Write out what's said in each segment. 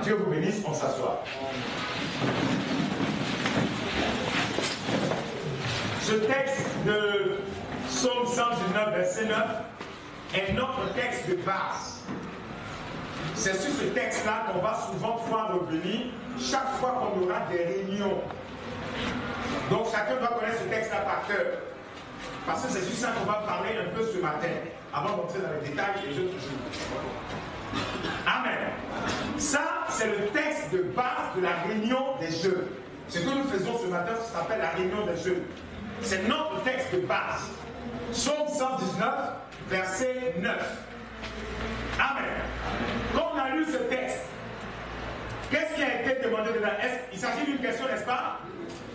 Dieu vous bénisse, on s'assoit. Ce texte de Psaume 119, verset 9, est notre texte de base. C'est sur ce texte-là qu'on va souvent pouvoir revenir chaque fois qu'on aura des réunions. Donc chacun doit connaître ce texte-là par cœur. Parce que c'est sur ça qu'on va parler un peu ce matin, avant d'entrer dans les détails des autres jours. Amen. Ça, c'est le texte de base de la réunion des jeunes. Ce que nous faisons ce matin, ça s'appelle la réunion des jeunes. C'est notre texte de base. Psaume 119, verset 9. Amen. Quand on a lu ce texte, qu'est-ce qui a été demandé dedans? Il s'agit d'une question, n'est-ce pas?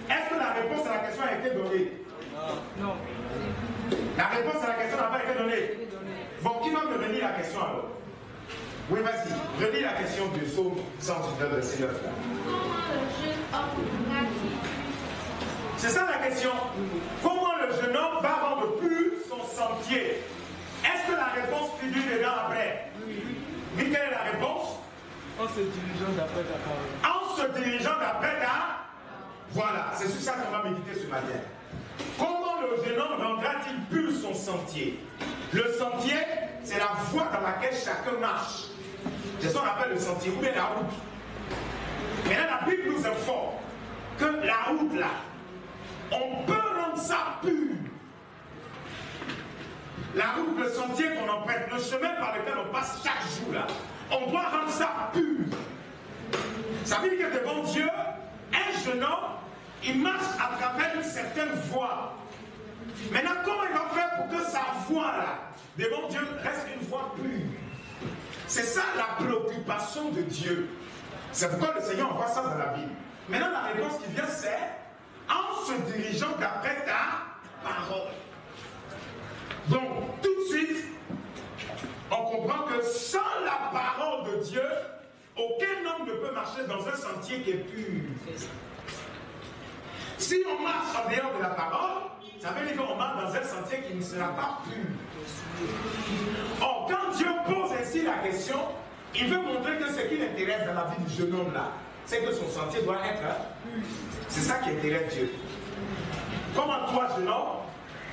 Est-ce que la réponse à la question a été donnée? Non. La réponse à la question n'a pas été donnée. Bon, qui va me redire la question alors? Oui, vas-y. Redis la question du psaume 119, verset 9. C'est ça la question. Comment le jeune homme va rendre pur son sentier? Est-ce que la réponse figure dedans après? Oui, quelle est la réponse? En se dirigeant d'après ta parole. En se dirigeant d'après ta... Voilà, c'est sur ça qu'on va méditer ce matin. Comment le jeune homme rendra-t-il pur son sentier? Le sentier, c'est la voie dans laquelle chacun marche. C'est ce qu'on appelle le sentier, ou bien la route. Maintenant, la Bible nous informe que la route là, on peut rendre ça pur. La route, le sentier qu'on emprunte, le chemin par lequel on passe chaque jour là, on doit rendre ça pur. Ça veut dire que devant Dieu, un jeune homme, il marche à travers une certaine voie. Maintenant, comment il va faire pour que sa voie là, devant Dieu, reste une voie pure? C'est ça la préoccupation de Dieu. C'est pourquoi le Seigneur envoie ça dans la Bible. Maintenant, la réponse qui vient, c'est en se dirigeant d'après ta parole. Donc, tout de suite, on comprend que sans la parole de Dieu, aucun homme ne peut marcher dans un sentier qui est pur. Si on marche en dehors de la parole, ça veut dire qu'on marche dans un sentier qui ne sera pas pur. Or, quand Dieu pose ainsi la question, il veut montrer que ce qui l'intéresse dans la vie du jeune homme là, c'est que son sentier doit être pur. C'est ça qui intéresse Dieu. Comment toi, jeune homme,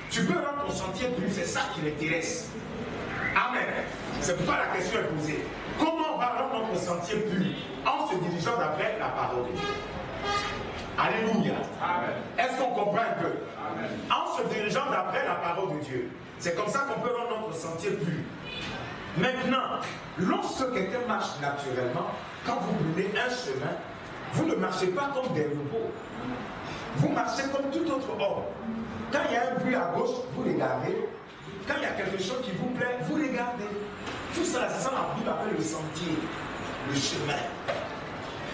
tu peux rendre ton sentier pur, c'est ça qui l'intéresse. Amen. C'est pourquoi la question est posée. Comment on va rendre notre sentier pur? En se dirigeant d'après la parole de Dieu. Alléluia. Amen. Est-ce qu'on comprend un peu? Amen. En se dirigeant d'après la parole de Dieu. C'est comme ça qu'on peut rendre notre sentier pur. Maintenant, lorsque quelqu'un marche naturellement, quand vous prenez un chemin, vous ne marchez pas comme des robots. Vous marchez comme tout autre homme. Quand il y a un bruit à gauche, vous regardez. Quand il y a quelque chose qui vous plaît, vous regardez. Tout ça, c'est ça la Bible appelle le sentier, le chemin.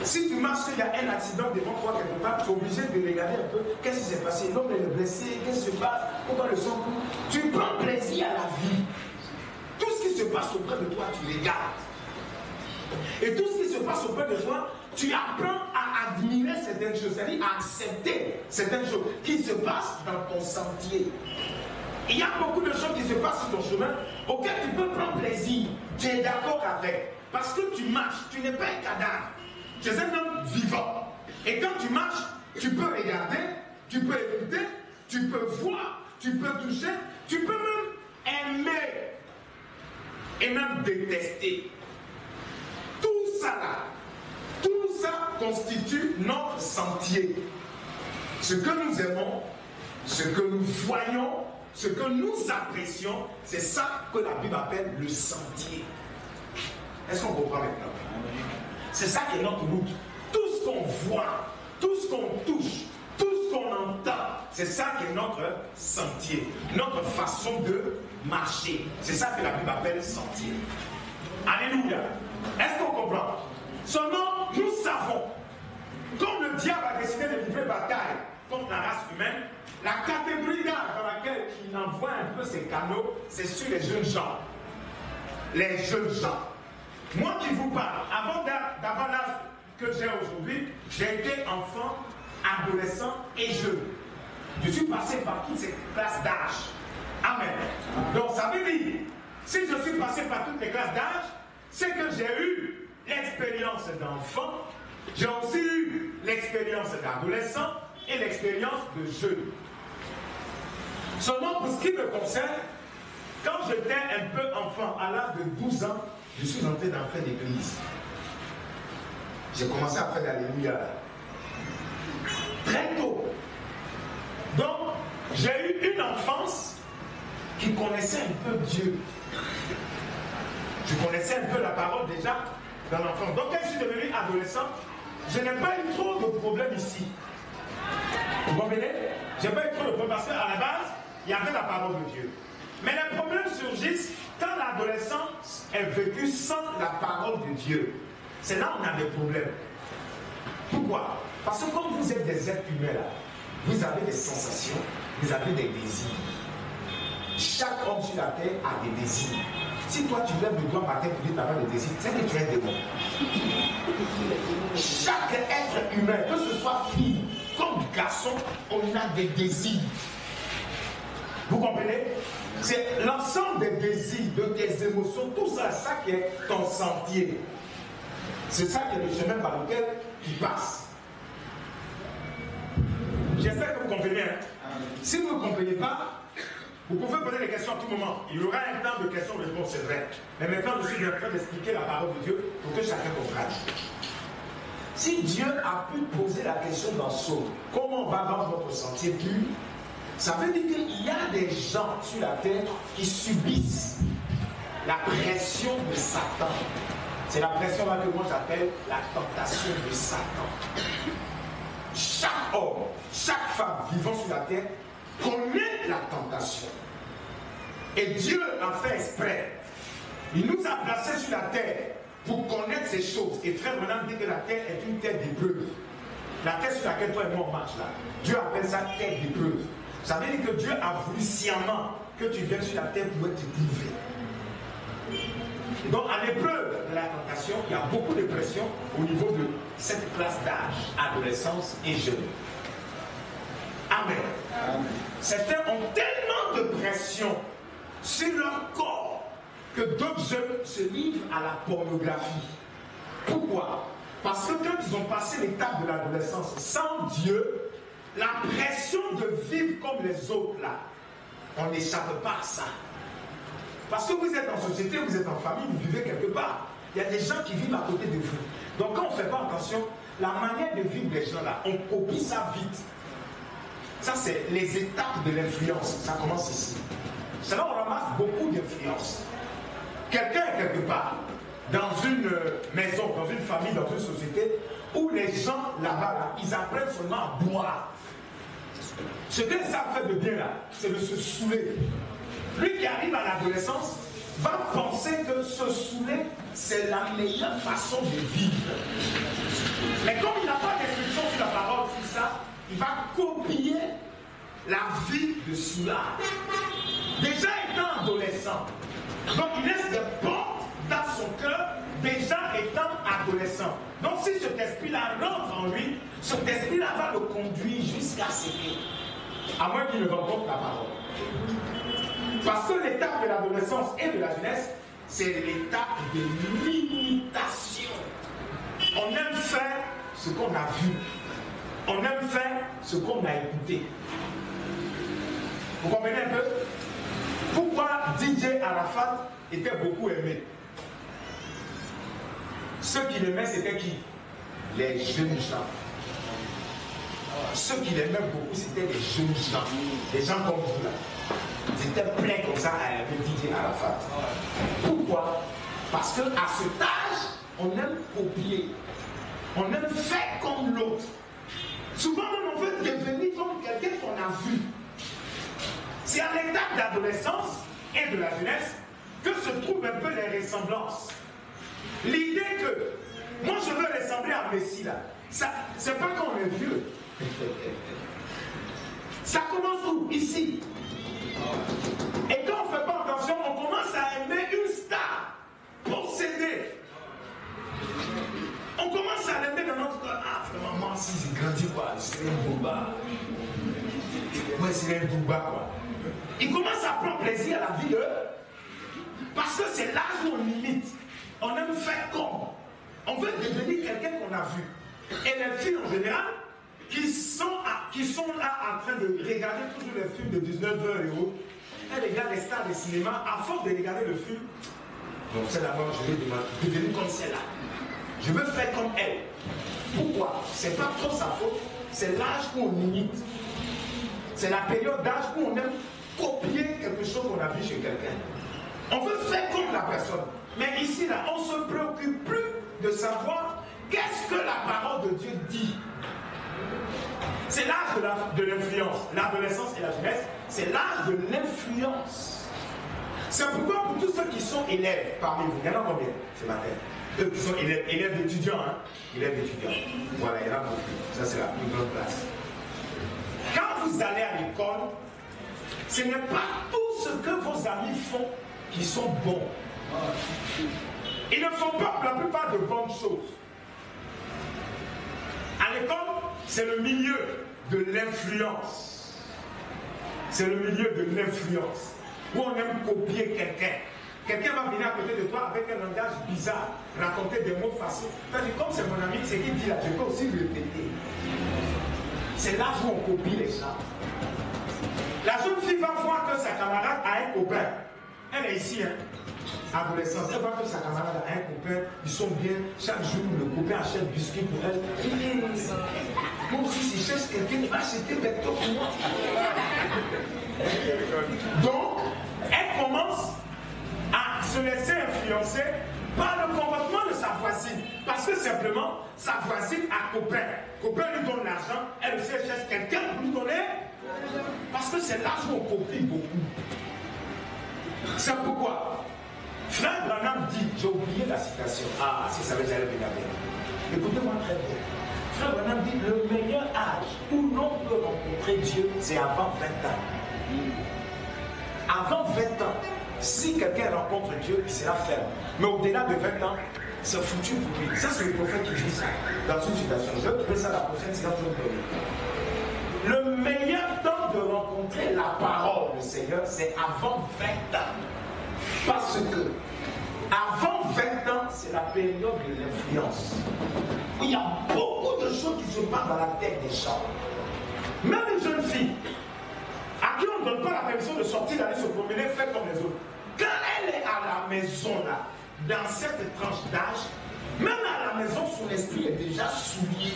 Si tu marches, il y a un accident devant toi quelque part, tu es obligé de regarder un peu. Qu'est-ce qui s'est passé? L'homme est blessé, qu'est-ce qui se passe? Pourquoi le sang coule? Tu prends plaisir à la vie. Tout ce qui se passe auprès de toi, tu regardes. Et tout ce qui se passe auprès de toi, tu apprends à admirer certaines choses, c'est-à-dire à accepter certaines choses qui se passent dans ton sentier. Il y a beaucoup de choses qui se passent sur ton chemin auxquelles tu peux prendre plaisir. Tu es d'accord avec. Parce que tu marches, tu n'es pas un cadavre. Tu es un homme vivant. Et quand tu marches, tu peux regarder, tu peux écouter, tu peux voir, tu peux toucher, tu peux même aimer et même détester. Tout ça là, tout ça constitue notre sentier. Ce que nous aimons, ce que nous voyons, ce que nous apprécions, c'est ça que la Bible appelle le sentier. Est-ce qu'on comprend maintenant? C'est ça qui est notre route. Tout ce qu'on voit, tout ce qu'on touche, tout ce qu'on entend, c'est ça qui est notre sentier, notre façon de marcher. C'est ça que la Bible appelle sentier. Alléluia. Est-ce qu'on comprend? Seulement, nous savons, comme le diable a décidé de livrer bataille contre la race humaine, la catégorie d'âge dans laquelle il envoie un peu ses canaux, c'est sur les jeunes gens. Les jeunes gens. Moi qui vous parle, avant d'avoir l'âge que j'ai aujourd'hui, j'ai été enfant, adolescent et jeune. Je suis passé par toutes ces classes d'âge. Amen. Donc ça veut dire, si je suis passé par toutes les classes d'âge, c'est que j'ai eu l'expérience d'enfant, j'ai aussi eu l'expérience d'adolescent et l'expérience de jeune. Seulement pour ce qui me concerne, quand j'étais un peu enfant, à l'âge de 12 ans, je suis entré dans faire d'église. J'ai commencé à faire d'alléluia. Très tôt. Donc, j'ai eu une enfance qui connaissait un peu Dieu. Je connaissais un peu la parole déjà dans l'enfance. Donc, quand je suis devenu adolescent, je n'ai pas eu trop de problèmes ici. Vous comprenez? Je n'ai pas eu trop de problèmes parce qu'à la base, il y avait la parole de Dieu. Mais les problèmes surgissent quand l'adolescence est vécue sans la parole de Dieu. C'est là où on a des problèmes. Pourquoi? Parce que comme vous êtes des êtres humains là, vous avez des sensations, vous avez des désirs. Chaque homme sur la terre a des désirs. Si toi tu lèves le doigt matin pour dire que tu n'as pas de désir, c'est que tu es un démon. Chaque être humain, que ce soit fille comme garçon, on a des désirs. Vous comprenez? C'est l'ensemble des désirs, de tes émotions, tout ça, ça qui est ton sentier. C'est ça qui est le chemin par lequel tu passes. J'espère que vous comprenez. Hein? Si vous ne comprenez pas, vous pouvez poser des questions à tout moment. Il y aura un temps de questions-réponses, c'est vrai. Mais maintenant, je suis en train d'expliquer la parole de Dieu pour que chacun comprenne. Si Dieu a pu poser la question dans Psaume, comment on va rendre votre sentier pur? Ça veut dire qu'il y a des gens sur la terre qui subissent la pression de Satan. C'est la pression là que moi j'appelle la tentation de Satan. Chaque homme, chaque femme vivant sur la terre connaît la tentation. Et Dieu a fait exprès. Il nous a placés sur la terre pour connaître ces choses. Et frère, maintenant, dit que la terre est une terre d'épreuve. La terre sur laquelle toi et moi on marche là, Dieu appelle ça terre d'épreuve. Ça veut dire que Dieu a voulu sciemment que tu viennes sur la terre pour être éprouvé. Donc, à l'épreuve de la tentation, il y a beaucoup de pression au niveau de cette classe d'âge, adolescence et jeune. Amen. Amen. Certains ont tellement de pression sur leur corps que d'autres jeunes se livrent à la pornographie. Pourquoi? Parce que quand ils ont passé l'étape de l'adolescence sans Dieu, la pression de vivre comme les autres là, on n'échappe pas à ça. Parce que vous êtes en société, vous êtes en famille, vous vivez quelque part. Il y a des gens qui vivent à côté de vous. Donc quand on ne fait pas attention, la manière de vivre des gens là, on copie ça vite. Ça c'est les étapes de l'influence. Ça commence ici. C'est là où on ramasse beaucoup d'influence. Quelqu'un est quelque part, dans une maison, dans une famille, dans une société, où les gens là-bas, là, ils apprennent seulement à boire. Ce qu'ils savent faire de bien là, c'est de se saouler. Lui qui arrive à l'adolescence va penser que se saouler, c'est la meilleure façon de vivre. Mais comme il n'a pas d'instruction sur la parole, sur ça, il va copier la vie de soulard. Déjà étant adolescent, donc il laisse des portes dans son cœur, déjà étant adolescent. Donc si cet esprit-là rentre en lui, cet esprit-là va le conduire jusqu'à séquer. À moins qu'il ne rencontre la parole. Parce que l'étape de l'adolescence et de la jeunesse, c'est l'étape de l'imitation. On aime faire ce qu'on a vu. On aime faire ce qu'on a écouté. Vous comprenez un peu? Pourquoi DJ Arafat était beaucoup aimé? Ceux qui l'aimaient, c'était qui? Les jeunes gens. Ceux qui l'aimaient beaucoup, c'était les jeunes gens. Les gens comme vous là. Ils étaient pleins comme ça à aimer DJ Arafat. Pourquoi? Parce qu'à cet âge, on aime copier. On aime faire comme l'autre. Souvent, même, on veut devenir comme quelqu'un qu'on a vu. C'est à l'étape d'adolescence et de la jeunesse que se trouvent un peu les ressemblances. L'idée que moi je veux ressembler à Messie là, c'est pas quand on est vieux. Ça commence où? Ici. Et quand on ne fait pas attention, on commence à aimer une star possédée. On commence à l'aimer dans notre corps. Ah, vraiment, moi, si j'ai grandi, quoi, c'est un bouba. Moi, c'est un bouba, quoi. Il commence à prendre plaisir à la vie de. Parce que c'est l'âge où on limite. On aime faire comme. On veut devenir quelqu'un qu'on a vu. Et les filles en général, qui sont là en train de regarder toujours les films de 19h et autres, elles regardent les stars de cinéma, à force de regarder le film, donc c'est d'abord, je vais devenir comme celle-là. Je veux faire comme elle. Pourquoi? C'est pas trop sa faute, c'est l'âge où on imite. C'est la période d'âge où on aime copier quelque chose qu'on a vu chez quelqu'un. On veut faire comme la personne. Mais ici, là, on ne se préoccupe plus de savoir qu'est-ce que la parole de Dieu dit. C'est l'âge de l'influence. L'adolescence et la jeunesse, c'est l'âge de l'influence. C'est pourquoi pour tous ceux qui sont élèves parmi vous, il y en a combien ce matin? Eux qui sont élèves étudiants, hein? Élèves étudiants. Voilà, il y en a beaucoup. Ça, c'est la plus grande place. Quand vous allez à l'école, ce n'est pas tout ce que vos amis font qui sont bons. Ils ne font pas la plupart de bonnes choses. À l'école, c'est le milieu de l'influence. C'est le milieu de l'influence. Où on aime copier quelqu'un. Quelqu'un va venir à côté de toi avec un langage bizarre, raconter des mots faciles. C'est-à-dire, comme c'est mon ami, ce qu'il dit là, je peux aussi répéter. C'est là où on copie les gens. La jeune fille va voir que sa camarade a un copain. Elle est ici, hein. Adolescence, elle voit que sa camarade a un copain, ils sont bien, chaque jour le copain achète biscuits pour elle. Moi aussi, si je cherche quelqu'un, il va acheter des pour moi. Donc, elle commence à se laisser influencer par le comportement de sa voisine. Parce que simplement, sa voisine a copain. Copain lui donne l'argent, elle aussi cherche quelqu'un pour lui donner. Parce que c'est là où on copie beaucoup. C'est pourquoi Frère Branham dit, j'ai oublié la citation. Ah, si ça veut dire bien. Écoutez-moi très bien. Frère Branham dit, le meilleur âge où l'on peut rencontrer Dieu, c'est avant 20 ans. Avant 20 ans, si quelqu'un rencontre Dieu, il sera ferme. Mais au-delà de 20 ans, c'est foutu pour lui. Ça, c'est le prophète qui dit ça dans une citation. Je vais trouver ça la prochaine citation. Le meilleur temps de rencontrer la parole du Seigneur, c'est avant 20 ans. Parce que avant 20 ans, c'est la période de l'influence. Il y a beaucoup de choses qui se passent dans la tête des gens. Même une jeune fille, à qui on ne donne pas la permission de sortir, d'aller se promener, faire comme les autres. Quand elle est à la maison, là, dans cette tranche d'âge, même à la maison, son esprit est déjà souillé.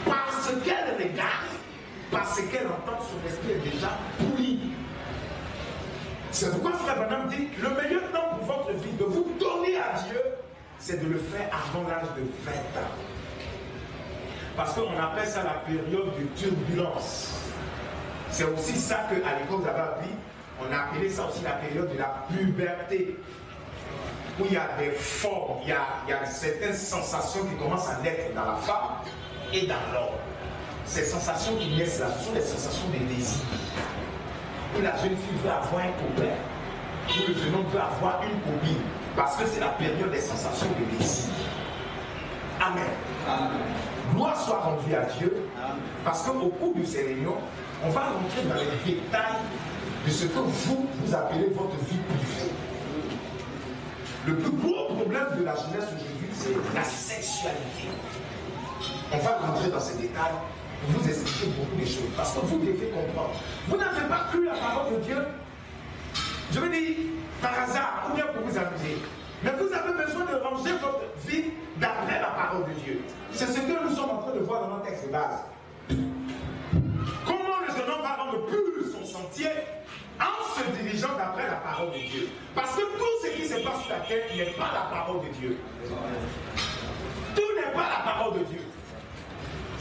Parce qu'elle regarde, parce qu'elle entend, son esprit est déjà pourri. C'est pourquoi Frère Branham dit, le meilleur temps pour votre vie de vous donner à Dieu, c'est de le faire avant l'âge de 20 ans. Parce qu'on appelle ça la période de turbulence. C'est aussi ça qu'à l'école vous avez appris, on a appelé ça aussi la période de la puberté. Où il y a des formes, il y a certaines sensations qui commencent à naître dans la femme et dans l'homme. Ces sensations qui naissent là, ce sont des sensations de désir. Où la jeune fille veut avoir un copain, où le jeune homme veut avoir une copine, parce que c'est la période des sensations de désir. Amen. Amen. Gloire soit rendue à Dieu, parce qu'au cours de ces réunions, on va rentrer dans les détails de ce que vous appelez votre vie privée. Le plus gros problème de la jeunesse aujourd'hui, c'est la sexualité. On va rentrer dans ces détails pour vous expliquer beaucoup de choses. Parce que vous devez comprendre. Vous n'avez pas cru la parole de Dieu. Je veux dire, par hasard, ou bien pour vous amuser. Mais vous avez besoin de ranger votre vie d'après la parole de Dieu. C'est ce que nous sommes en train de voir dans notre texte de base. Comment le jeune homme va rendre pur son sentier en se dirigeant d'après la parole de Dieu. Parce que tout ce qui se passe sur la terre n'est pas la parole de Dieu. Tout n'est pas la parole de Dieu.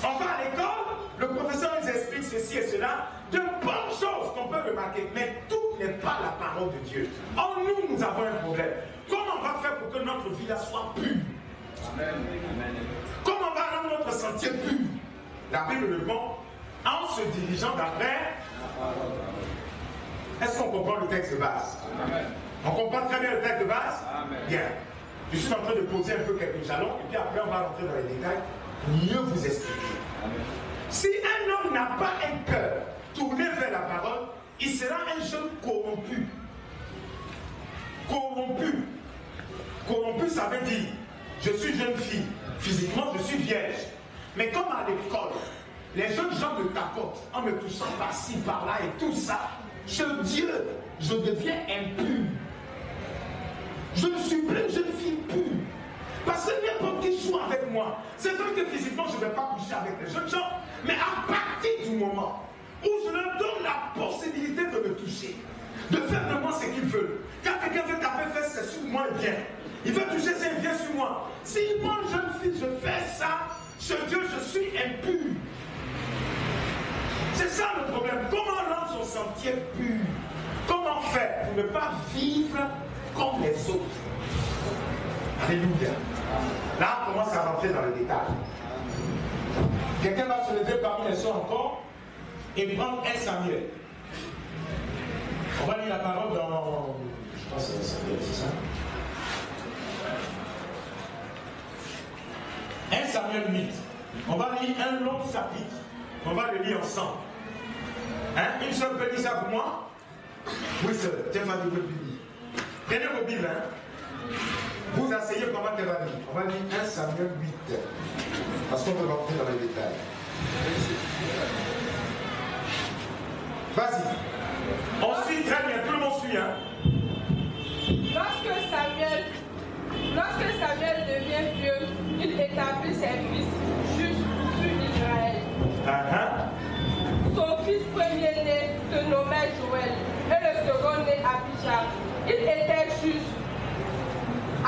On va à l'école, le professeur nous explique ceci et cela, de bonnes choses qu'on peut remarquer, mais tout n'est pas la parole de Dieu. Or, nous avons un problème. Comment on va faire pour que notre vie là soit pure? Amen. Comment on va rendre notre sentier pur? La Bible répond en se dirigeant d'après la parole. Est-ce qu'on comprend le texte de base? Amen. On comprend très bien le texte de base? Amen. Bien. Je suis en train de poser un peu quelques jalons et puis après on va rentrer dans les détails pour mieux vous expliquer. Amen. Si un homme n'a pas un cœur tourné vers la parole, il sera un jeune corrompu. Corrompu. Corrompu, ça veut dire je suis jeune fille. Physiquement, je suis vierge. Mais comme à l'école, les jeunes gens me tapotent en me touchant par-ci, par-là et tout ça. Dieu, je deviens impur. Je ne suis plus une jeune fille pure. Parce que n'importe qui joue avec moi. C'est vrai que physiquement, je ne vais pas coucher avec les jeunes gens. Mais à partir du moment où je leur donne la possibilité de me toucher, de faire de moi ce qu'ils veulent. Quand quelqu'un veut taper fesses, c'est sur moi, il vient. Il veut toucher ça, il vient sur moi. Si moi, jeune fille, je fais ça, chez Dieu, je suis impur. C'est ça le problème. Comment rendre son sentier pur? Comment faire pour ne pas vivre comme les autres? Alléluia. Là, on commence à rentrer dans le détail. Quelqu'un va se lever parmi les soeurs encore et prendre 1 Samuel. On va lire la parole dans... Je pense que c'est 1 Samuel, c'est ça? 1 Samuel 8. On va lire un long chapitre. On va le lire ensemble. Hein? Une seule peut dire ça pour moi? Oui, sœur. Tiens, ma Bible. Prenez vos Bibles. Hein? Vous asseyez pendant qu'elle va lire. On va lire 1 Samuel 8. Parce qu'on peut rentrer dans les détails. Vas-y. On suit très bien. Tout le monde suit. Hein? Lorsque Samuel devient vieux, il établit ses fils juges sur Israël. Son fils premier-né se nommait Joël et le second-né Abijah. Il était juge à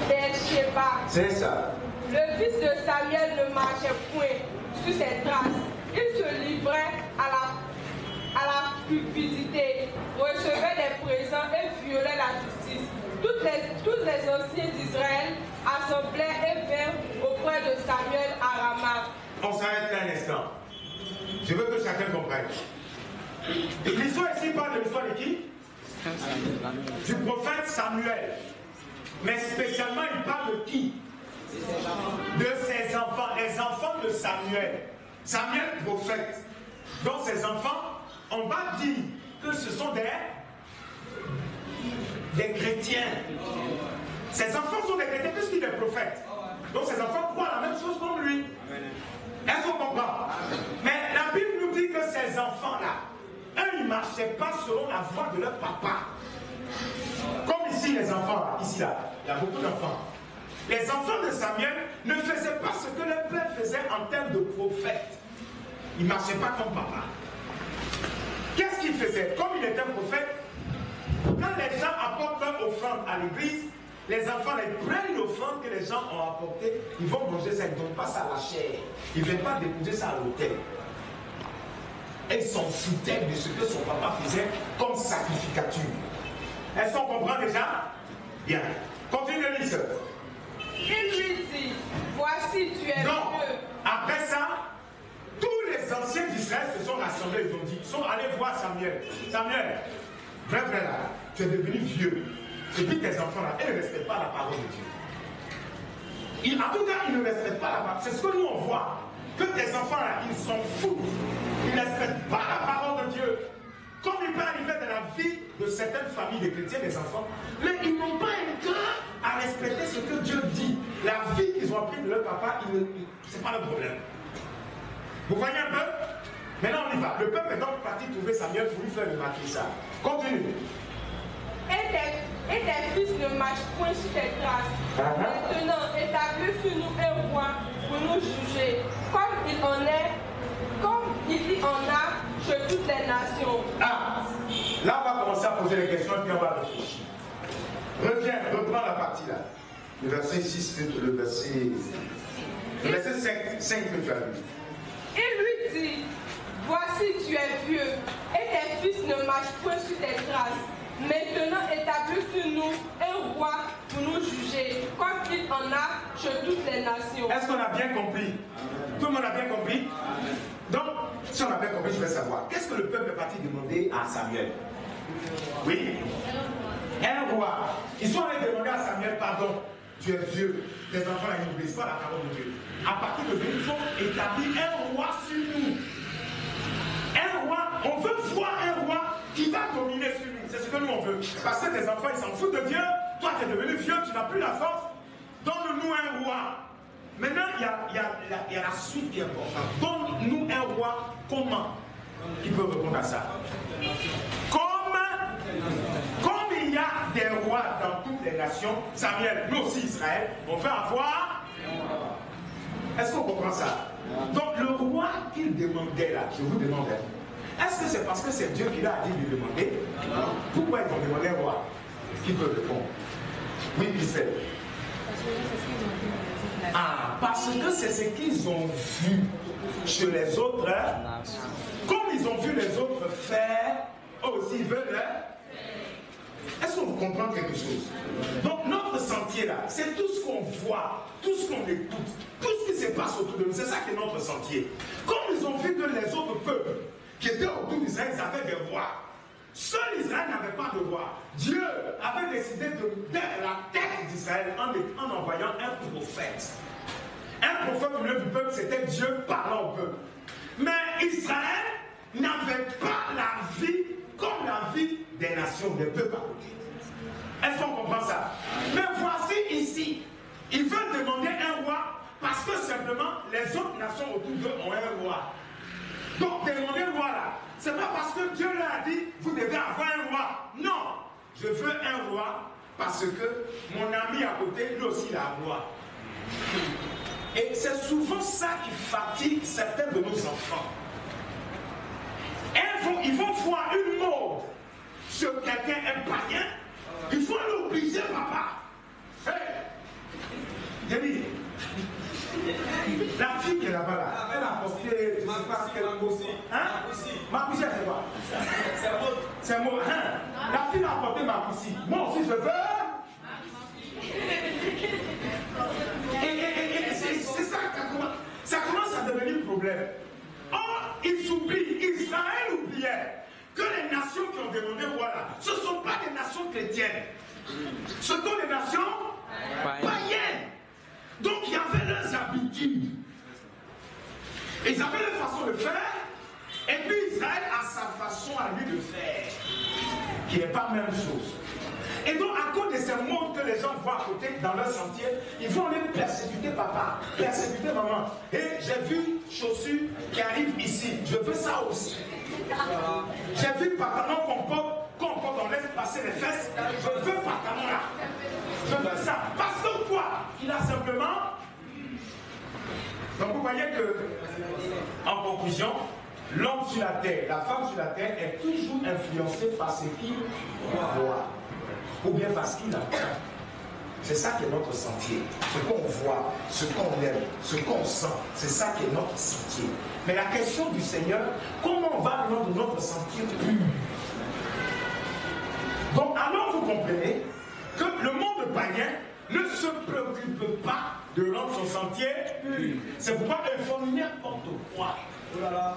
Beersheba. C'est ça. Le fils de Samuel ne marchait point sur ses traces. Il se livrait à la cupidité, recevait des présents et violait la justice. Tous les anciens d'Israël assemblaient et vinrent auprès de Samuel à Rama. On s'arrête là un instant. Je veux que chacun comprenne. L'histoire ici parle de l'histoire de qui? Du prophète Samuel. Mais spécialement, il parle de qui? De ses enfants, les enfants de Samuel. Samuel, prophète. Donc ses enfants, on va dire que ce sont des chrétiens. Ses enfants sont des chrétiens puisqu'il est prophète. Donc ses enfants croient la même chose comme lui. Est-ce qu'on comprend? Mais la Bible nous dit que ces enfants-là, eux, ils ne marchaient pas selon la voie de leur papa. Comme ici, les enfants, ici, là, il y a beaucoup d'enfants. Les enfants de Samuel ne faisaient pas ce que leur père faisait en termes de prophète. Ils ne marchaient pas comme papa. Qu'est-ce qu'il faisait? Comme il était prophète, quand les gens apportent leur offrande à l'église, les enfants ils prennent l'offrande que les gens ont apportée, ils vont manger ça, ils ne donnent pas ça à la chair. Ils ne viennent pas déposer ça à l'autel. Et ils s'en foutaient de ce que son papa faisait comme sacrificature. Est-ce qu'on comprend déjà? Bien. Continue de lire. Il lui dit, voici tu es vieux. Après ça, tous les anciens d'Israël se sont rassemblés, ils ont dit, ils sont allés voir Samuel. Samuel, vrai là, tu es devenu vieux. Et puis tes enfants là, ils ne respectent pas la parole de Dieu. En tout cas, ils ne respectent pas la parole. C'est ce que nous on voit. Que tes enfants là, ils s'en foutent. Ils ne respectent pas la parole de Dieu. Comme il peut arriver dans la vie de certaines familles de chrétiens, des enfants, mais ils n'ont pas un cœur à respecter ce que Dieu dit. La vie qu'ils ont appris de leur papa, ce n'est pas le problème. Vous voyez un peu? Maintenant on y va. Le peuple est donc parti trouver Samuel pour lui faire remarquer ça. Continue. Et tes fils ne marchent point sur tes traces. Maintenant, établis sur nous un roi pour nous juger, comme il y en a chez toutes les nations. Ah, là on va commencer à poser les questions et puis on va réfléchir. Reviens, reprends la partie là. Le verset 6, le verset 5 que tu as lu. Il lui dit, voici tu es vieux, et tes fils ne marchent point sur tes traces. Maintenant établis sur nous un roi pour nous juger, comme il en a chez toutes les nations. Est-ce qu'on a bien compris? Tout le monde a bien compris? Donc, si on a bien compris, je vais savoir. Qu'est-ce que le peuple est parti demander à Samuel? Oui? Un roi. Ils sont allés demander à Samuel, pardon, tu es vieux, tes enfants ils n'obéissent pas la parole de Dieu. À partir de là, il faut établir un roi sur nous. Un roi, on veut voir un roi qui va dominer sur nous. C'est ce que nous on veut. Parce que tes enfants, ils s'en foutent de Dieu. Toi, tu es devenu vieux, tu n'as plus la force. donne-nous un roi. Maintenant, il y a la suite qui est importante. Donne-nous un roi, comment? Qui peut répondre à ça? Comme il y a des rois dans toutes les nations, Samuel, nous aussi Israël, on fait avoir. Est-ce qu'on comprend ça? Donc le roi qu'il demandait là, je vous demande, est-ce que c'est parce que c'est Dieu qui l'a dit de demander? Pourquoi ils vont demander un roi? Qui peut répondre? Oui, qui sait? Ah, parce que c'est ce qu'ils ont vu chez les autres. Comme ils ont vu les autres faire, eux aussi ils veulent. Est-ce qu'on comprend quelque chose? Donc notre sentier là, c'est tout ce qu'on voit, tout ce qu'on écoute, tout ce qui se passe autour de nous, c'est ça qui est notre sentier. Comme ils ont vu que les autres peuples qui étaient autour d'Israël, ils avaient des rois. Seul Israël n'avait pas de roi. Dieu avait décidé de mettre la tête d'Israël en envoyant un prophète. Un prophète au milieu du peuple, c'était Dieu parlant au peuple. Mais Israël n'avait pas la vie comme la vie des nations, des peuples à côté. Est-ce qu'on comprend ça? Mais voici ici, ils veulent demander un roi parce que simplement les autres nations autour d'eux ont un roi. Donc demander un roi là, c'est pas parce que Dieu leur a dit vous devez avoir un roi. Non, je veux un roi parce que mon ami à côté, lui aussi il a un roi. Et c'est souvent ça qui fatigue certains de nos enfants. Ils vont voir une mode sur quelqu'un, un païen, il faut l'obliger, papa. Hey, Denis, la fille qui est là-bas, là, elle a porté, je ne sais pas quelle cousine. Hein? Ma cousine, c'est quoi? C'est moi. Hein? La fille a porté ma cousine. Moi aussi, je veux. Et c'est ça, ça commence à devenir un problème. Or, ils oublient, Israël oubliait que les nations qui ont demandé voilà, ce ne sont pas des nations chrétiennes. Ce sont des nations païennes. Donc, il y avait leurs habitudes. Ils avaient leur façon de faire. Et puis, Israël a sa façon à lui de faire. Qui n'est pas la même chose. Et donc, à cause de ces mondes que les gens voient à côté dans leur sentier, ils vont aller persécuter papa, persécuter maman. Et j'ai vu chaussures qui arrivent ici. Je veux ça aussi. J'ai vu pantalon qu'on porte, on laisse passer les fesses. Je veux pantalon là. Je veux ça. Parce que quoi? Il a simplement. Donc vous voyez que, en conclusion, l'homme sur la terre, la femme sur la terre est toujours influencée par ce qu'il voit. Ou bien parce qu'il apprend. C'est ça qui est notre sentier. Ce qu'on voit, ce qu'on aime, ce qu'on sent, c'est ça qui est notre sentier. Mais la question du Seigneur, comment on va rendre notre sentier pur? Donc alors vous comprenez que le monde païen ne se préoccupe pas de rendre son sentier pur. C'est pourquoi ils font n'importe quoi. Oh là là.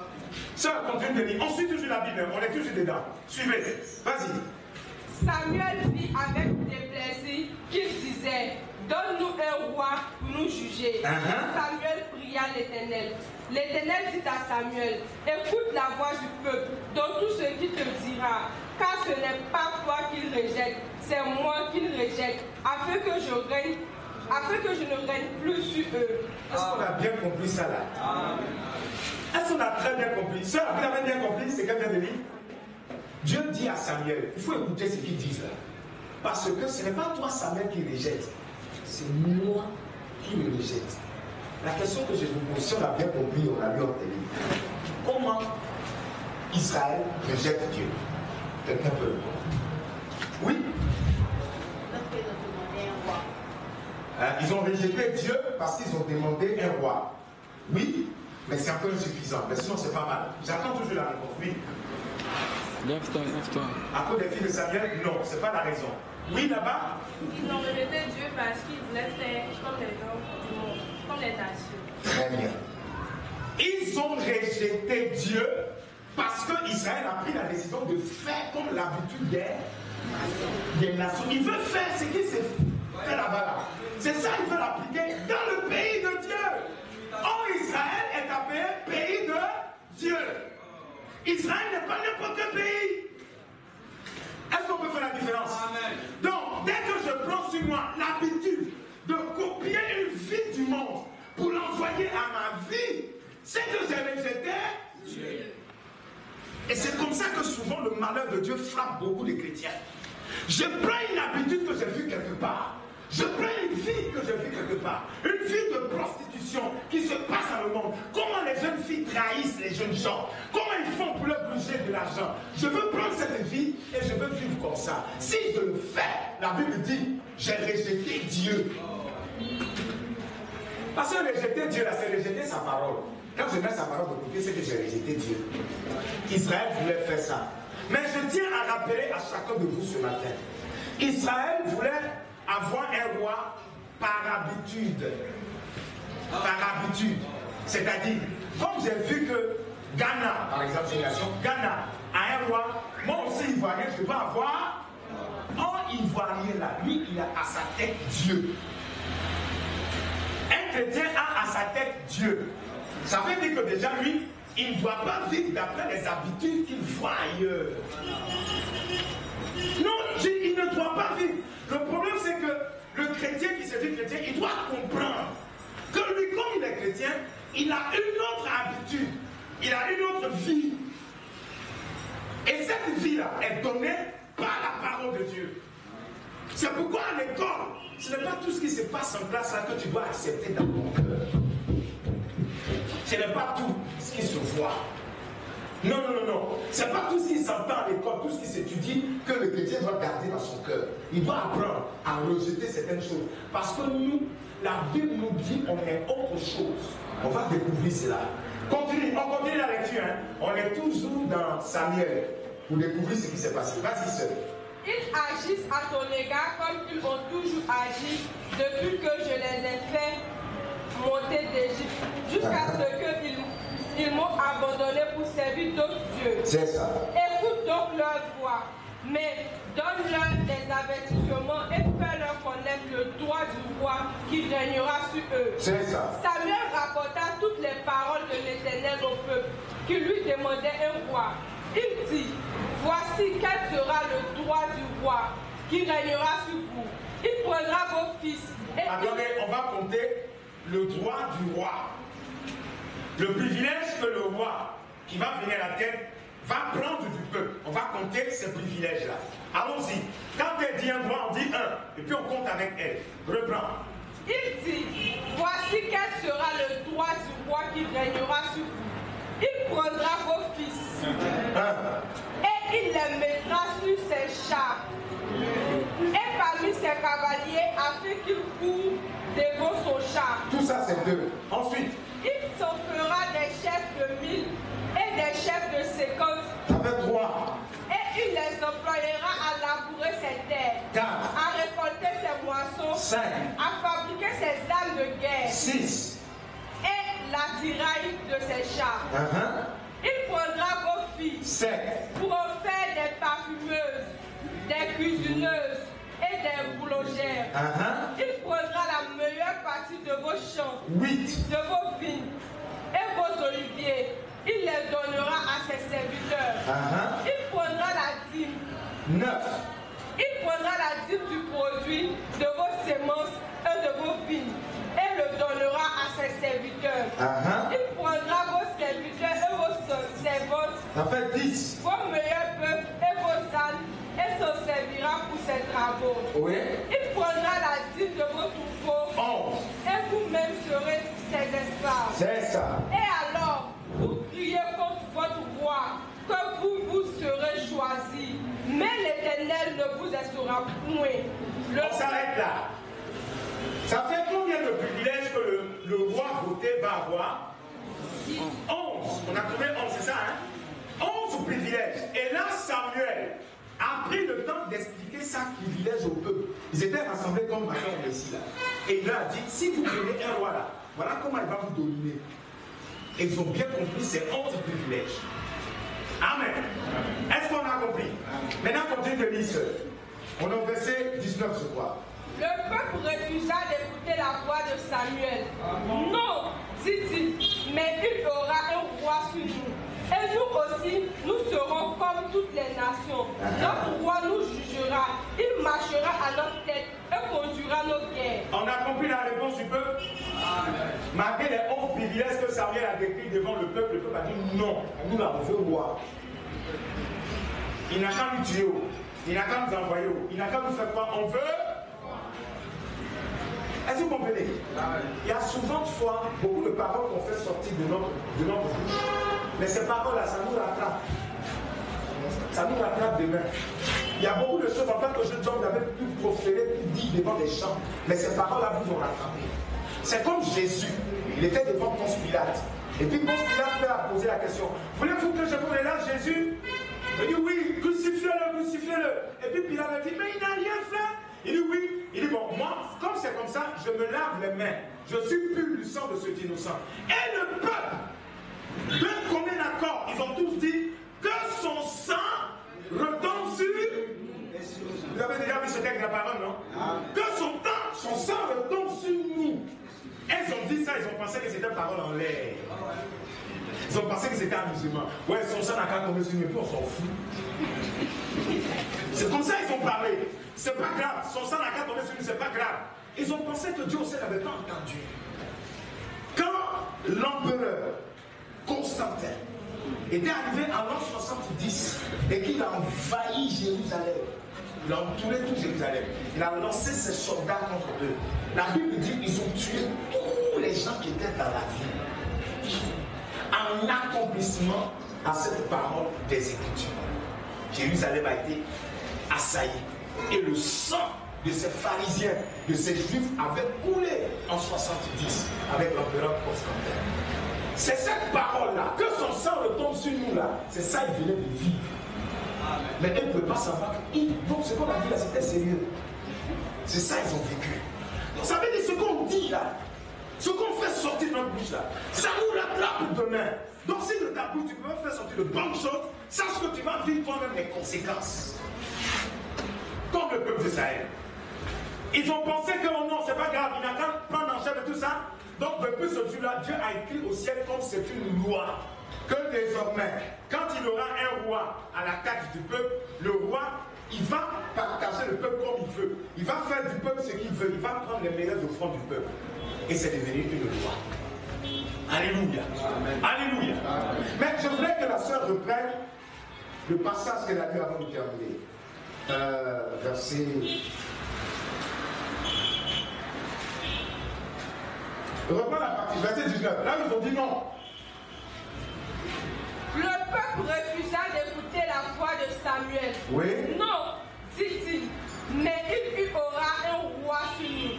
Ça continue de lire. On suit toujours la Bible, on est toujours dedans. Suivez, vas-y. Samuel vit avec déplaisir qu'il disait, donne-nous un roi pour nous juger. Samuel pria l'Éternel. L'Éternel dit à Samuel, écoute la voix du peuple, dans tout ce qu'il te dira, car ce n'est pas toi qu'il rejette, c'est moi qu'il rejette, afin que je ne règne plus sur eux. Est-ce qu'on a bien compris ça là? Est-ce qu'on a très bien compris? Sœur, vous avez bien compris ce qu'elle vient de dire? Dieu dit à Samuel, il faut écouter ce qu'ils disent là. Parce que ce n'est pas toi Samuel qui rejette, c'est moi qui le rejette. La question que je vous pose, si on a bien compris, on a lu en télé. Comment Israël rejette Dieu? Quelqu'un peut répondre? Oui? Ils ont rejeté Dieu parce qu'ils ont demandé un roi. Oui, mais c'est un peu insuffisant. Mais sinon, c'est pas mal. J'attends toujours la réponse. Oui. Lève-toi, lève-toi. À cause des filles de Samuel, non, c'est pas la raison. Oui, là-bas? Ils ont rejeté Dieu parce qu'ils voulaient faire comme les gens du monde, comme les nations. Très bien. Ils ont rejeté Dieu parce que Israël a pris la décision de faire comme l'habitude des nations. Ils veulent faire ce qui s'est fait là-bas. C'est ça qu'ils veulent appliquer dans le pays de Dieu. Or, Israël est appelé pays de Dieu. Israël n'est pas n'importe quel pays. Est-ce qu'on peut faire la différence? Amen. Donc, dès que je prends sur moi l'habitude de copier envoyé à ma vie, c'est que j'ai rejeté Dieu. Et c'est comme ça que souvent le malheur de Dieu frappe beaucoup de chrétiens. Je prends une habitude que j'ai vue quelque part. Je prends une vie que j'ai vue quelque part. Une vie de prostitution qui se passe dans le monde. Comment les jeunes filles trahissent les jeunes gens. Comment ils font pour leur bouger de l'argent. Je veux prendre cette vie et je veux vivre comme ça. Si je le fais, la Bible dit, j'ai rejeté Dieu. Parce que rejeter Dieu, là, c'est rejeter sa parole. Quand je mets sa parole de côté, c'est que j'ai rejeté Dieu. Israël voulait faire ça. Mais je tiens à rappeler à chacun de vous ce matin. Israël voulait avoir un roi par habitude. Par habitude. C'est-à-dire, comme j'ai vu que Ghana, par exemple, c'est une nation, Ghana a un roi, moi aussi ivoirien, je peux avoir un ivoirien là. Lui, il a à sa tête Dieu. Un chrétien a à sa tête Dieu. Ça veut dire que déjà lui, il ne doit pas vivre d'après les habitudes qu'il voit ailleurs. Non, il ne doit pas vivre. Le problème c'est que le chrétien qui se dit chrétien, il doit comprendre que lui, comme il est chrétien, il a une autre habitude, il a une autre vie. Et cette vie-là est donnée par la parole de Dieu. C'est pourquoi à l'école, ce n'est pas tout ce qui se passe en classe là que tu dois accepter dans ton cœur. Ce n'est pas tout ce qui se voit. Non, non, non, non. Ce n'est pas tout ce qui s'entend à l'école, tout ce qui s'étudie que le chrétien doit garder dans son cœur. Il doit apprendre à rejeter certaines choses. Parce que nous, la Bible nous dit on est autre chose. On va découvrir cela. Continue, on continue la lecture. Hein. On est toujours dans Samuel pour découvrir ce qui s'est passé. Vas-y, seul. Ils agissent à ton égard comme ils ont toujours agi depuis que je les ai fait monter d'Égypte, jusqu'à ce qu'ils m'ont abandonné pour servir d'autres dieux. C'est ça. Écoute donc leur voix, mais donne-leur des avertissements et fais-leur connaître le droit du roi qui régnera sur eux. C'est ça. Samuel rapporta toutes les paroles de l'Éternel au peuple, qui lui demandait un roi. Il dit, voici quel sera le droit du roi qui régnera sur vous. Il prendra vos fils. Attendez, on va compter le droit du roi. Le privilège que le roi qui va venir à la tête va prendre du peuple. On va compter ces privilèges-là. Allons-y. Quand elle dit un droit, on dit un. Et puis on compte avec elle. Reprends. Il dit, voici quel sera le droit du roi qui régnera sur vous. Il prendra vos fils et il les mettra sur ses chars et parmi ses cavaliers afin qu'ils courent devant son char. Tout ça c'est deux. Ensuite, il s'en fera des chefs de 1000 et des chefs de 50. Ça fait 3. Et il les employera à labourer ses terres, 4. à récolter ses moissons, 5. à fabriquer ses armes de guerre 6. et l'attirail de ses chars. Il prendra vos filles 7. pour en faire des parfumeuses, des cuisineuses et des boulangères. Il prendra la meilleure partie de vos champs, 8. de vos vignes et vos oliviers. Il les donnera à ses serviteurs. Il prendra la dîme. 9. Il prendra la dîme du produit de vos semences et de vos vignes et le donnera à ses serviteurs. Il prendra vos serviteurs et vos servantes, Ça fait 10. vos meilleurs peuples et vos ânes et s'en servira pour ses travaux. Oui. Il prendra la dîme de vos troupeaux 11. et vous-même serez ses esclaves. C'est ça. Et alors, vous criez contre votre roi, que vous serez choisis, mais l'Éternel ne vous laissera point. On s'arrête là. Ça fait combien de privilèges que le roi voté va avoir? 11. On a trouvé 11, c'est ça, hein? 11 privilèges. Et là, Samuel a pris le temps d'expliquer sa privilège au peuple. Ils étaient rassemblés comme maintenant on est ici là. Et il leur a dit, si vous prenez un roi là, voilà comment il va vous dominer. Et ils ont bien compris ces 11 privilèges. Amen. Est-ce qu'on a compris? Maintenant, continue de lire. On est au verset 19, je crois. Le peuple refusa d'écouter la voix de Samuel. Non, dit-il, mais il aura un roi sur nous. Et nous aussi, nous serons comme toutes les nations. Notre roi nous jugera, il marchera à notre tête et conduira nos guerres. On a compris la réponse du peuple. Malgré les 11 privilège que Samuel a décrit devant le peuple a dit non, nous là on veut voir. Il n'a qu'à nous tuer, il n'a qu'à nous envoyer, il n'a qu'à nous faire quoi? On veut. Est-ce que vous comprenez? Il y a souvent de fois beaucoup de paroles qu'on fait sortir de notre bouche. Mais ces paroles-là, ça nous rattrape. Ça nous rattrape demain. Il y a beaucoup de choses en tant que jeune homme, vous avez pu proférer, pu dire devant des gens. Mais ces paroles-là vous ont rattrapé. C'est comme Jésus. Il était devant Ponce Pilate. Et puis Ponce Pilate lui a posé la question. Voulez-vous que je vous relâche Jésus? Il dit oui, crucifiez-le, crucifiez-le. Et puis Pilate a dit, mais il n'a rien fait. Il dit oui. Il dit bon, moi, comme c'est comme ça, je me lave les mains. Je suis pur du sang de cet innocent. Et le peuple, d'un commun accord, ils ont tous dit que son sang retombe sur. Vous avez déjà vu ce texte de la parole, non? Que son sang retombe sur nous. Ils ont dit ça, ils ont pensé que c'était parole en l'air. Ils ont pensé que c'était un musulman. Ouais, son sang n'a qu'à tomber sur nous, mais puis on s'en fout. C'est comme ça qu'ils ont parlé. C'est pas grave, son sang n'a qu'à tomber sur nous, c'est pas grave. Ils ont pensé que Dieu aussi n'avait pas entendu. Quand l'empereur Constantin était arrivé en l'an 70 et qu'il a envahi Jérusalem, il a entouré tout Jérusalem, il a lancé ses soldats contre eux. La Bible dit qu'ils ont tué tous les gens qui étaient dans la ville. En accomplissement à cette parole des Écritures. Jérusalem a été assaillie. Et le sang de ces pharisiens, de ces juifs avait coulé en 70 avec l'empereur Constantin. C'est cette parole-là, que son sang retombe sur nous là, c'est ça qu'il venait de vivre. Mais ils ne pouvaient pas savoir que donc ce qu'on a dit là, c'était sérieux. C'est ça qu'ils ont vécu. Donc ça veut dire ce qu'on dit là, ce qu'on fait sortir de notre bouche là, ça nous rattrape demain. Donc si de ta bouche tu peux faire sortir de bonnes choses, sache que tu vas vivre toi-même les conséquences. Comme le peuple d'Israël. Ils ont pensé que oh non, c'est pas grave, il n'a qu'à prendre en chef et tout ça. Donc depuis ce jour-là, Dieu a écrit au ciel comme c'est une loi. Que désormais, quand il aura un roi à la tête du peuple, le roi, il va partager le peuple comme il veut. Il va faire du peuple ce qu'il veut. Il va prendre les meilleurs offrandes du peuple. Et c'est devenu une loi. Alléluia. Amen. Alléluia. Amen. Mais je voudrais que la sœur reprenne le passage qu'elle a lu avant de terminer. Verset. Reprends la partie, verset 19. Là, ils ont dit non. Le peuple refusa d'écouter la voix de Samuel. Oui. Non, dit-il, mais il y aura un roi sur nous.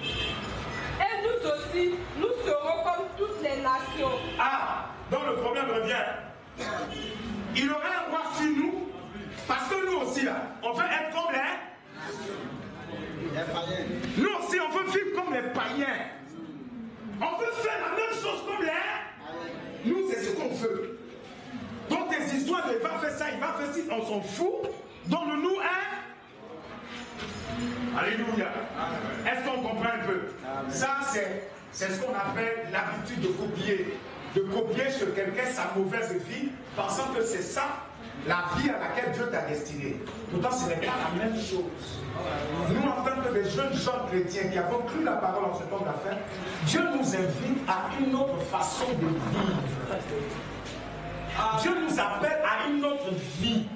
Et nous aussi, nous serons comme toutes les nations. Ah, donc le problème revient. Il y aura un roi sur nous, parce que nous aussi, là, on veut être comme les païens. Nous aussi, on veut vivre comme les païens. On veut faire la même chose comme les. Nous, c'est ce qu'on veut. Donc tes histoires de il va faire ça, il va faire ci, on s'en fout. Donne-nous un. Alléluia. Est-ce qu'on comprend un peu? Ça, c'est ce qu'on appelle l'habitude de copier. De copier sur quelqu'un sa mauvaise vie, pensant que c'est ça la vie à laquelle Dieu t'a destiné. Pourtant, ce n'est pas la même chose. Nous, en tant que des jeunes gens chrétiens qui avons cru la parole en ce temps de la fin, Dieu nous invite à une autre façon de vivre. Dieu nous appelle à une autre vie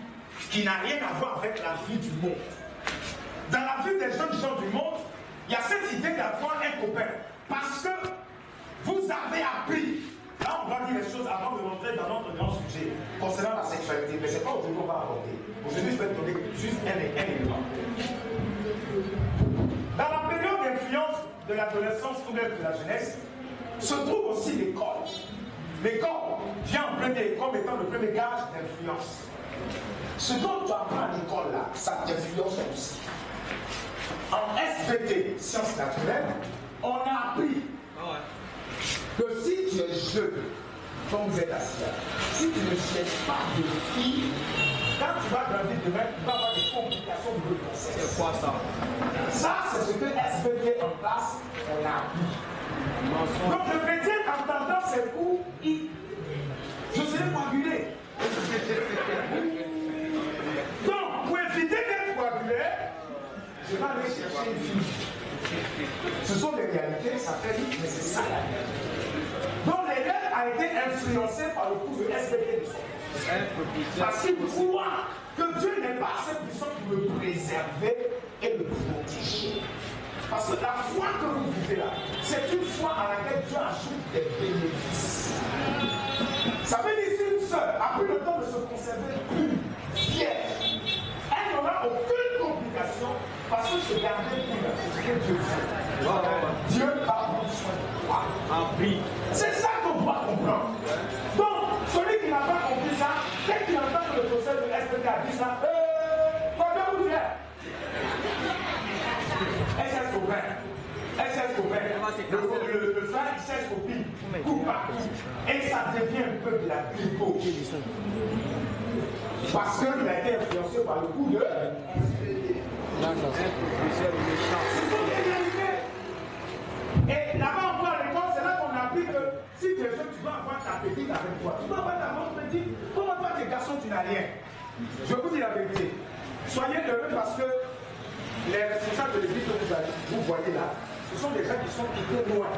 qui n'a rien à voir avec la vie du monde. Dans la vie des jeunes gens du monde, il y a cette idée d'avoir un copain. Parce que vous avez appris. Là, on va dire les choses avant de rentrer dans notre grand sujet concernant la sexualité. Mais ce n'est pas aujourd'hui qu'on va aborder. Aujourd'hui, je vais te donner juste un élément. Dans la période d'influence de l'adolescence ou même de la jeunesse, se trouve aussi l'école. L'école vient en premier comme étant le premier gage d'influence. Ce dont tu apprends à l'école là, ça t'influence aussi. En SVT, sciences naturelles, on a appris que si tu es jeune, comme vous êtes assis là, si tu ne cherches pas de filles, quand tu vas grandir demain, tu vas avoir des complications de grossesse. C'est quoi ça? Ça, c'est ce que SVT en classe, on a appris. Donc le chrétien, en entendant ces cours, je serai coagulé. Donc, pour éviter d'être coagulé, je vais aller chercher une fille. Ce sont des réalités, ça fait vite, mais c'est ça la réalité. Donc les règles influencé par le coup de SBT. Parce qu'il croit que Dieu n'est pas assez puissant pour le préserver et le protéger. Parce que la foi que vous vivez là, c'est une foi à laquelle Dieu ajoute des bénéfices. Ça veut dire si une sœur a pris le temps de se conserver pure, fière, elle n'aura aucune complication parce que se garder pure, c'est ce que Dieu fait. Dieu va prendre soin de toi. C'est ça qu'on doit comprendre. Donc, celui qui n'a pas compris ça, dès qu'il entend que le procès de SPT a dit ça, comment vous dire? SS copain. SS copain. Le frère, il cherche copine. Coupe partout. Et ça devient un peu de la bigo. Parce qu'il a été influencé par le coup de ce sont des réalités. Et là-bas encore à l'école, c'est là qu'on a appris que si tu es jeune, tu dois avoir ta petite avec toi. Tu dois avoir ta grande petite. Comment toi, tes garçons, tu n'as rien. Je vous dis la vérité. Soyez heureux parce que les responsables de l'église que vous voyez là, ce sont des gens qui sont très loin.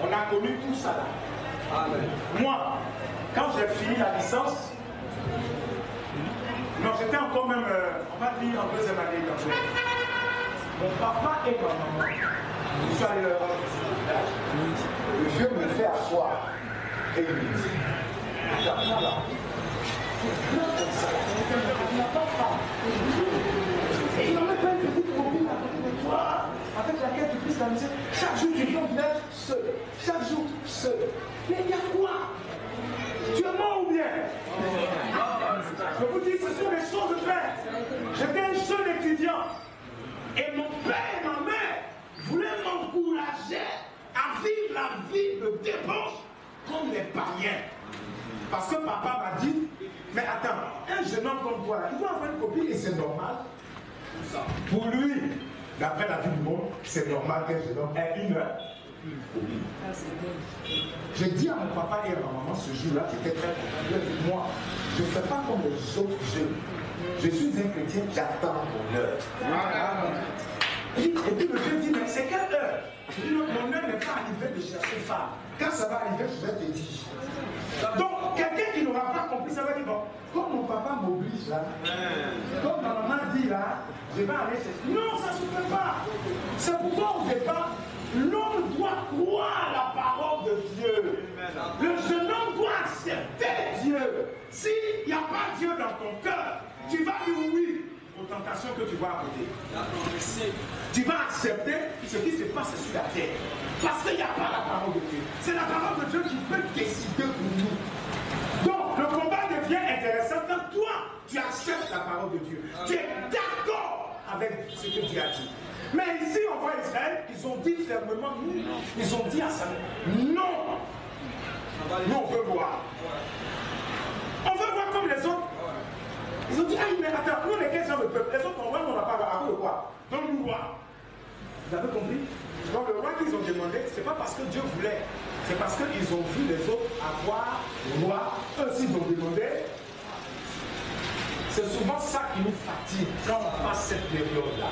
On a connu tout ça là. Moi, quand j'ai fini la licence, non, j'étais encore même, on va dire en deuxième année. Mon papa et ma maman, je suis allé leur rendre ce village. Le vieux me fait asseoir et il me dit, regarde là. Il n'a pas faim. Et il n'en met pas une petite copine à côté de toi, avec laquelle tu puisses t'amuser. Chaque jour, tu viens au village seul. Chaque jour, seul. Mais il y a quoi? Tu es mort ou bien? Je vous dis, ce sont des choses de faire. J'étais un jeune étudiant. Et mon père et ma mère voulaient m'encourager à vivre la vie de débauche comme les païens. Parce que papa m'a dit, mais attends, un jeune homme comme toi, il doit avoir une copine et c'est normal. Pour lui, d'après la vie du monde, c'est normal qu'un jeune homme ait une copine. J'ai dit à mon papa et à ma maman ce jour-là, j'étais très content. Moi, je ne fais pas comme les autres jeunes. Je suis un chrétien, j'attends mon heure. Et puis le Dieu dit, mais c'est quelle heure? Je dis, mon heure n'est pas arrivée de chercher femme. Quand ça va arriver, je vais te dire. Donc, quelqu'un qui n'aura pas compris, ça va dire, bon, comme mon papa m'oblige là, comme ma maman dit là, je vais aller chercher. Non, ça ne se fait pas. C'est pourquoi au départ, l'homme doit croire la parole de Dieu. Le jeune homme doit accepter Dieu. S'il n'y a pas Dieu dans ton cœur, tu vas dire oui aux tentations que tu vois à côté. Tu vas accepter ce qui se passe sur la terre. Parce qu'il n'y a pas la parole de Dieu. C'est la parole de Dieu qui peut décider pour nous. Donc, le combat devient intéressant quand toi, tu acceptes la parole de Dieu. Tu es d'accord avec ce que Dieu a dit. Mais ici, on voit Israël, ils ont dit fermement non. Ils ont dit à Samuel, non. Nous, on veut voir. On veut voir comme les autres. Ils ont dit, ah, mais attends, nous, les 15 ans de peuple, les autres, on n'a pas à cause de quoi? Donne-nous roi. Vous avez compris? Donc, le roi qu'ils ont demandé, ce n'est pas parce que Dieu voulait, c'est parce qu'ils ont vu les autres avoir roi. Eux aussi, ils ont demandé. C'est souvent ça qui nous fatigue quand on passe cette période-là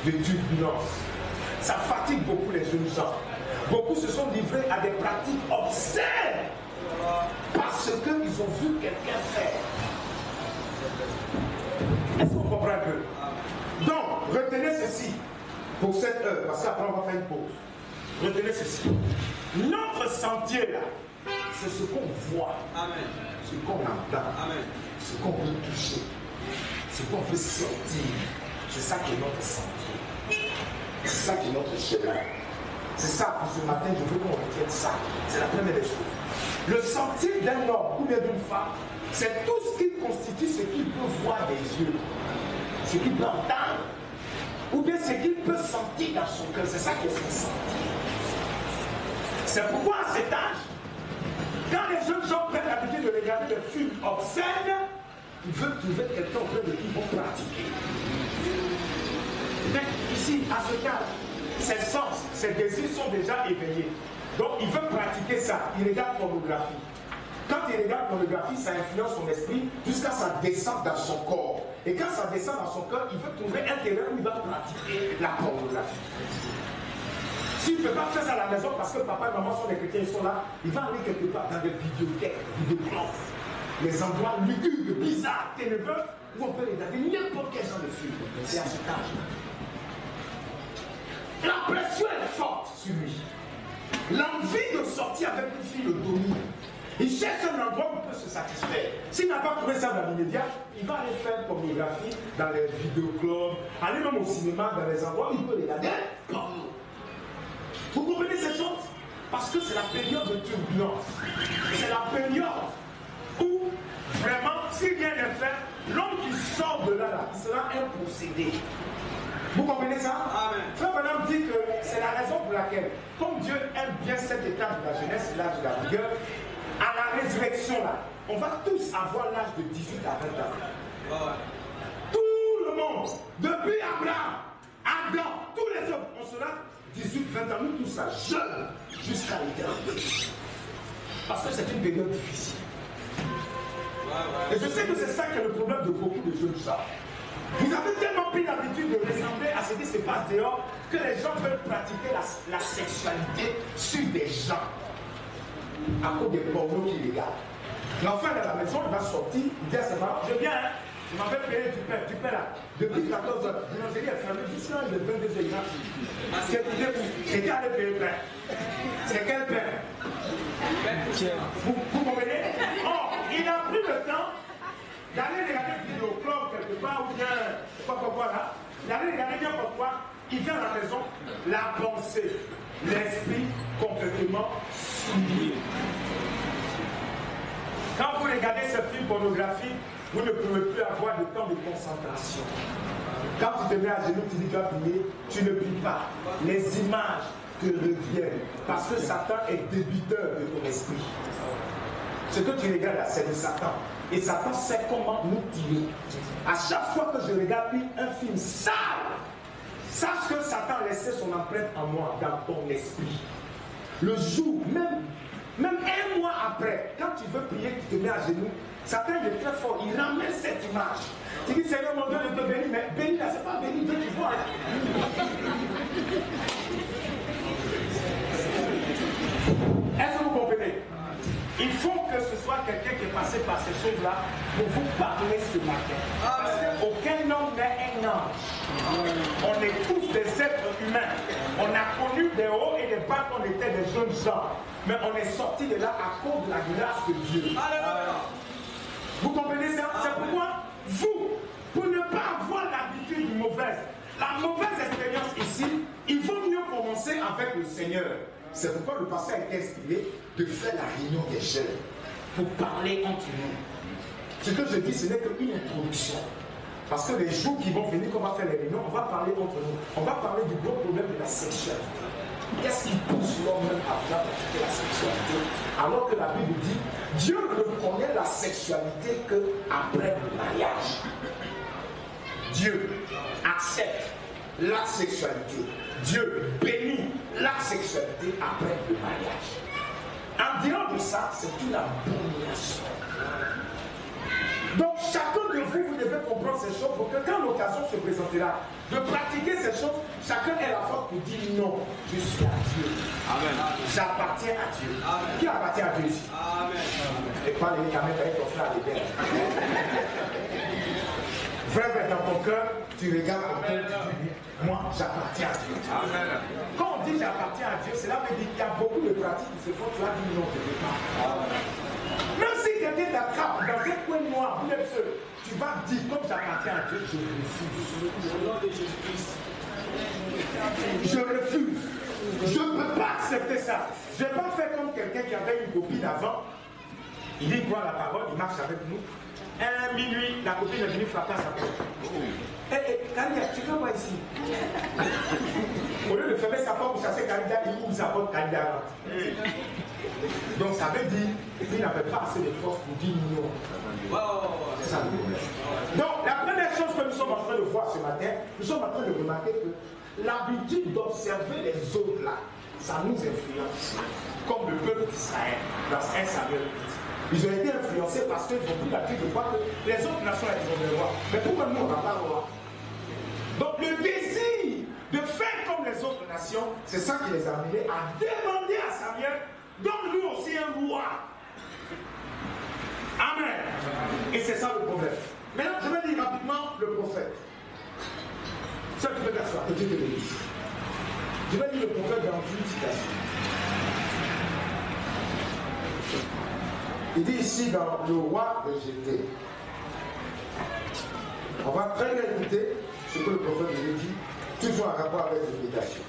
de turbulence. Ça fatigue beaucoup les jeunes gens. Beaucoup se sont livrés à des pratiques obscènes parce qu'ils ont vu quelqu'un faire. Est-ce qu'on comprend un peu? Donc, retenez ceci pour cette heure, parce qu'après on va faire une pause. Retenez ceci. Notre sentier là, c'est ce qu'on voit, ce qu'on entend, ce qu'on peut toucher, ce qu'on peut sentir. C'est ça qui est notre sentier. C'est ça qui est notre chemin. C'est ça, pour ce matin, je veux qu'on retienne ça. C'est la première des choses. Le sentier d'un homme ou bien d'une femme, c'est tout ce qui constitue ce qu'il peut voir des yeux, ce qu'il peut entendre, ou bien ce qu'il peut sentir dans son cœur. C'est ça qui est son sentier. C'est pourquoi à cet âge, quand les jeunes gens prennent l'habitude de regarder des films obscènes, ils veulent trouver quelqu'un auprès de qui ils vont pratiquer. Mais ici, à ce cas, ses sens, ses désirs sont déjà éveillés. Donc, il veut pratiquer ça. Il regarde pornographie. Quand il regarde pornographie, ça influence son esprit jusqu'à ça descend dans son corps. Et quand ça descend dans son corps, il veut trouver un terrain où il va pratiquer la pornographie. S'il ne peut pas faire ça à la maison parce que papa et maman sont des chrétiens, ils sont là, il va aller quelque part dans des vidéothèques, vidéoclubs, les endroits lugubres, bizarres, ténébreux, où on peut regarder n'importe quel genre de film. C'est à cet âge-là. La pression est forte sur lui. L'envie de sortir avec une fille le domine. Il cherche un endroit où il peut se satisfaire. S'il n'a pas trouvé ça dans l'immédiat, il va aller faire pornographie dans les vidéoclubs, aller même au cinéma, dans les endroits où il peut regarder porno. Vous comprenez cette chose? Parce que c'est la période de turbulence. C'est la période où, vraiment, si rien n'est fait, l'homme qui sort de là, il sera un possédé. Vous comprenez ça? Amen. Frère Branham dit que c'est la raison pour laquelle, comme Dieu aime bien cette étape de la jeunesse, l'âge de la rigueur, à la résurrection là, on va tous avoir l'âge de 18 à 20 ans. Tout le monde, depuis Abraham, Adam, tous les hommes, on sera 18, 20 ans, nous tous là, jeunes, jusqu'à l'éternité. Parce que c'est une période difficile. Et je sais que c'est ça qui est le problème de beaucoup de jeunes gens. Vous avez tellement pris l'habitude de ressembler à ce qui se passe dehors que les gens veulent pratiquer la sexualité sur des gens à cause des pornos qu'ils regardent. L'enfant est à la maison, il va sortir, il dit à ses parents, je viens, hein, je m'avais payé du pain là. Depuis 14 heures, l'ingénieur est fermé, jusqu'à il est 22 heures, il a c'est pour dire, j'ai allé payer le pain. C'est quel pain? Vous comprenez? Or, il a pris le temps d'aller regarder une vidéo au club quelque part ou bien quoi là, d'aller regarder n'importe quoi, il vient à la maison, la pensée, l'esprit complètement souillé. Quand vous regardez ce film pornographique, vous ne pouvez plus avoir de temps de concentration. Quand tu te mets à genoux, tu dis tu vas prier, tu ne pries pas. Les images te reviennent parce que Satan est débiteur de ton esprit. Ce que tu regardes là, c'est de Satan. Et Satan sait comment nous tirer. À chaque fois que je regarde un film sale, sache que Satan a laissé son empreinte en moi, dans ton esprit. Le jour, même un mois après, quand tu veux prier, tu te mets à genoux, Satan est très fort, il ramène cette image. Tu dis, Seigneur mon Dieu, je te bénis, mais bénis là, c'est pas béni, Dieu, tu vois. Est-ce que vous comprenez? Il faut que ce soit quelqu'un qui est passé par ces choses-là pour vous parler ce matin. Parce qu'aucun homme n'est un ange. On est tous des êtres humains. On a connu des hauts et des bas quand on était des jeunes gens. Mais on est sortis de là à cause de la grâce de Dieu. Vous comprenez ça? C'est pourquoi vous, pour ne pas avoir l'habitude mauvaise, la mauvaise expérience ici, il vaut mieux commencer avec le Seigneur. C'est pourquoi le pasteur a été inspiré de faire la réunion des jeunes pour parler entre nous. Ce que je dis, ce n'est qu'une introduction. Parce que les jours qui vont venir, qu'on va faire les réunions, on va parler entre nous. On va parler du gros problème de la sexualité. Qu'est-ce qui pousse l'homme même à vouloir pratiquer la sexualité? Alors que la Bible dit, Dieu ne connaît la sexualité qu'après le mariage. Dieu accepte la sexualité. Dieu bénit la sexualité après le mariage. En dehors de ça, c'est une abomination. Donc chacun de vous, vous devez comprendre ces choses pour que quand l'occasion se présentera de pratiquer ces choses, chacun ait la force pour dire non, je suis à Dieu. Amen. J'appartiens à Dieu. Amen. Qui appartient à Dieu ici? Amen. Et pas les caméras avec ton frère à l'église. Frère, dans ton cœur, tu regardes ton cœur, tu dis, moi, j'appartiens à Dieu. Amen. Quand on dit j'appartiens à Dieu, cela veut dire qu'il y a beaucoup de pratiques qui se font, tu as dit non, je ne veux pas. Même si quelqu'un t'attrape dans un coin noir, vous êtes seul, tu vas dire, comme j'appartiens à Dieu, je refuse. Au nom de Jésus-Christ. Je refuse. Je ne peux pas accepter ça. Je ne vais pas faire comme quelqu'un qui avait une copine avant. Il dit quoi la parole, il marche avec nous. À minuit, la copine est venue frapper à sa porte. Karidia, tu fais quoi ici? Au lieu de fermer sa porte pour chasser Karidia, il ouvre sa porte, Karidia rentre. Donc ça veut dire qu'il n'avait pas assez de force pour dire non. C'est ça le problème. Donc la première chose que nous sommes en train de voir ce matin, nous sommes en train de remarquer que l'habitude d'observer les autres là, ça nous influence. Comme le peuple d'Israël dans 1 Samuel 8. Ils ont été influencés parce qu'ils ont pris l'habitude de voir que les autres nations elles ont des rois. Mais pourquoi nous on n'a pas le roi? Donc le désir de faire comme les autres nations transition, c'est ça qui les a amenés à demander à Samuel, donne-lui aussi un roi. Amen. Et c'est ça le problème. Maintenant, je vais dire rapidement le prophète. Ça, tu peux t'asseoir, que Dieu te bénisse. Je vais dire le prophète dans une citation. Il dit ici dans le roi rejeté. On va très bien écouter ce que le prophète nous dit, toujours en rapport avec l'imitation.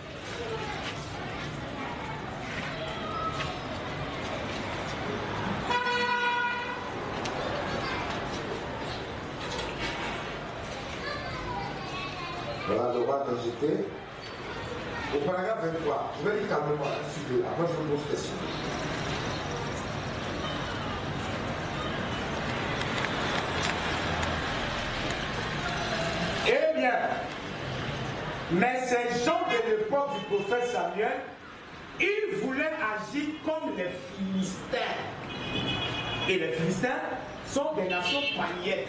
Voilà le roi rejeté. Au paragraphe 23, je vais lire calmement, suivez. Après, je vous pose question. Eh bien, mais ces gens de l'époque du prophète Samuel, ils voulaient agir comme les Philistins. Et les Philistins sont des nations païennes.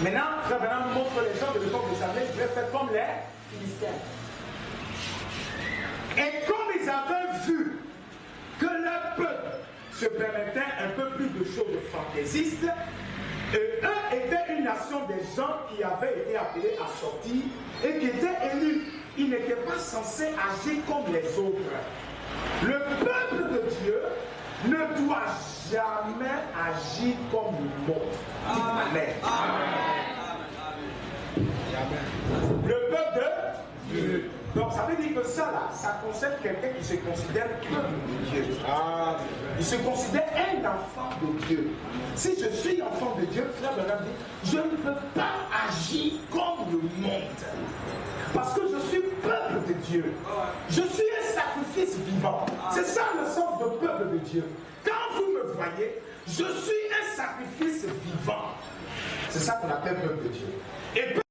Maintenant, Frère Branham nous montre que les gens de l'époque de Samuel voulaient faire comme les Philistins. Et comme ils avaient vu que leur peuple se permettait un peu plus de choses fantaisistes, eux étaient une nation des gens qui avaient été appelés à sortir et qui étaient élus. Ils n'étaient pas censés agir comme les autres. Le peuple de Dieu ne doit jamais agir comme le monde. Amen. Amen. Le peuple de Dieu. Donc ça veut dire que ça là, ça concerne quelqu'un qui se considère peuple de Dieu. Il se considère un enfant de Dieu. Si je suis enfant de Dieu, Frère Branham dit, je ne peux pas agir comme le monde. Parce que je suis peuple de Dieu. Je suis un sacrifice vivant. C'est ça le sens de peuple de Dieu. Quand vous me voyez, je suis un sacrifice vivant. C'est ça qu'on appelle peuple de Dieu. Et